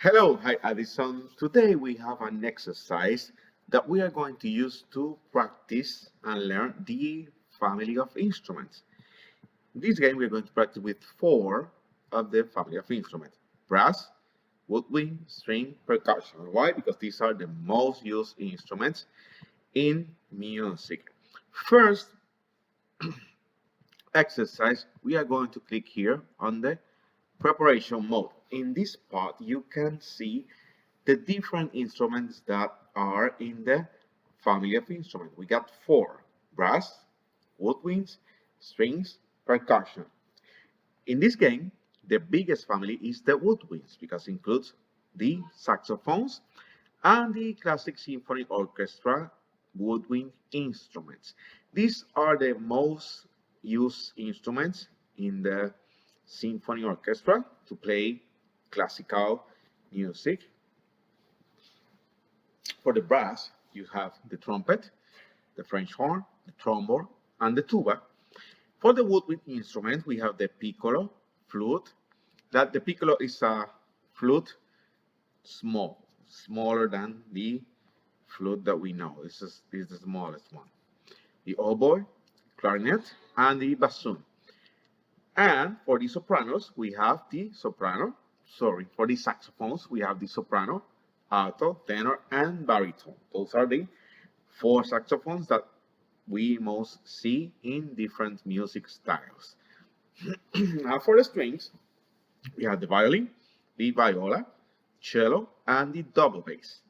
Hello, Hyde-Addison. Today we have an exercise that we are going to use to practice and learn the family of instruments. In this game, we're going to practice with four of the family of instruments: brass, woodwind, string, percussion. Why? Because these are the most used instruments in music. First exercise, we are going to click here on the preparation mode. In this part, you can see the different instruments that are in the family of instruments. We got four: brass, woodwinds, strings, percussion. In this game, the biggest family is the woodwinds because it includes the saxophones and the classic symphony orchestra woodwind instruments. These are the most used instruments in the symphony orchestra to play classical music. For the brass, you have the trumpet, the French horn, the trombone, and the tuba. For the woodwind instrument, we have the piccolo, flute. That the piccolo is a flute smaller than the flute that we know. This is the smallest one. The oboe, clarinet, and the bassoon. And for the sopranos, we have the soprano. Sorry, for the saxophones, we have the soprano, alto, tenor, and baritone. Those are the four saxophones that we most see in different music styles. Now for the strings, we have the violin, the viola, cello, and the double bass.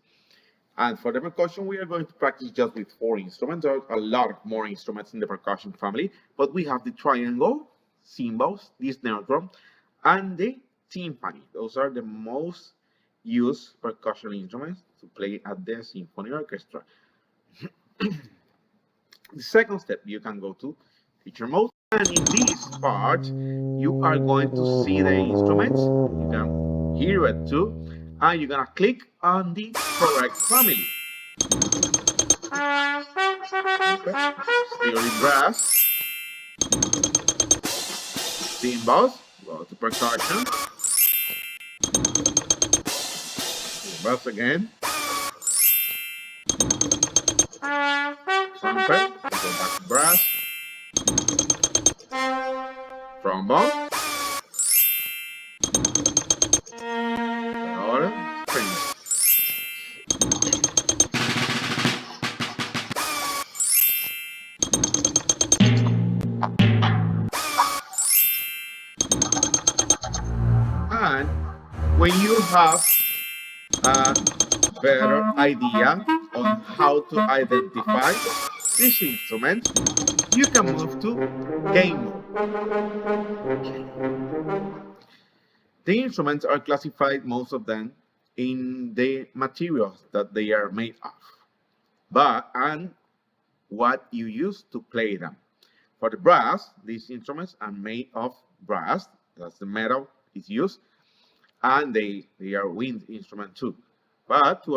And for the percussion, we are going to practice just with four instruments. There are a lot of more instruments in the percussion family, but we have the triangle, cymbals, the snare drum, and the timpani. Those are the most used percussion instruments to play at the symphony orchestra. The second step, you can go to teacher mode, and in this part, you are going to see the instruments. You can hear it too, and you're gonna click on the correct family. Still in brass, cymbals, go to percussion, cymbals again, trumpet, go back to brass, trombone, viola, strings. And when you have a better idea on how to identify this instrument, you can move to game mode. The instruments are classified, most of them, in the materials that they are made of, and what you use to play them. For the brass, these instruments are made of brass, that's the metal is used, and they are wind instrument too. But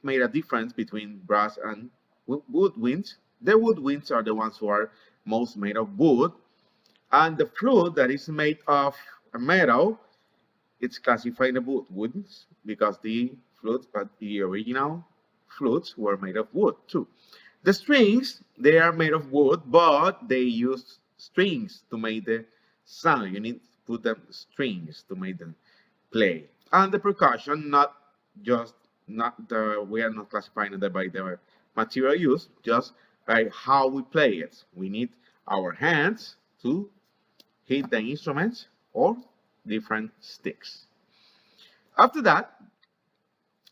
made a difference between brass and woodwinds. The woodwinds are the ones who are most made of wood, and the flute that is made of metal, it's classified in woodwinds because the flutes, but the original flutes were made of wood too. The strings, they are made of wood, but they use strings to make the sound. You need to put them strings to make them play. And the percussion, we are not classifying it by the material used, just by how we play it. We need our hands to hit the instruments or different sticks. After that,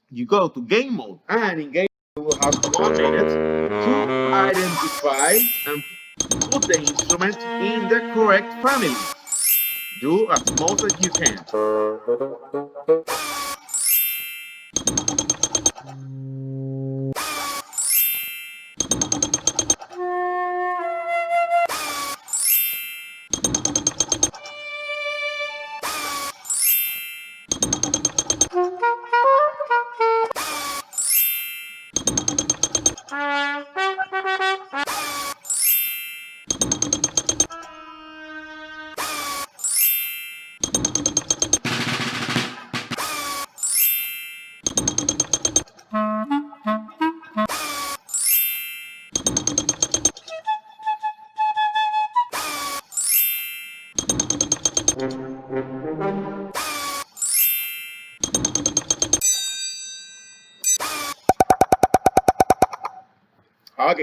you go to game mode, and in game mode, you will have 1 minute to identify and put the instrument in the correct family. Do as most as you can. Okay,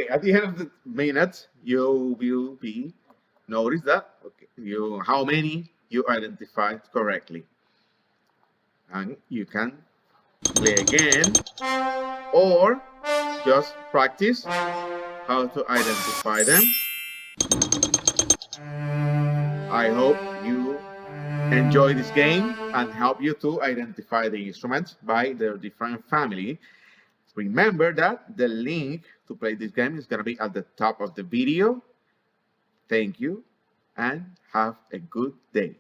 at the end of the minute, you will be notice that you how many you identified correctly, and you can play again or just practice how to identify them. I hope you enjoy this game and help you to identify the instruments by their different family. Remember that the link to play this game is going to be at the top of the video. Thank you and have a good day.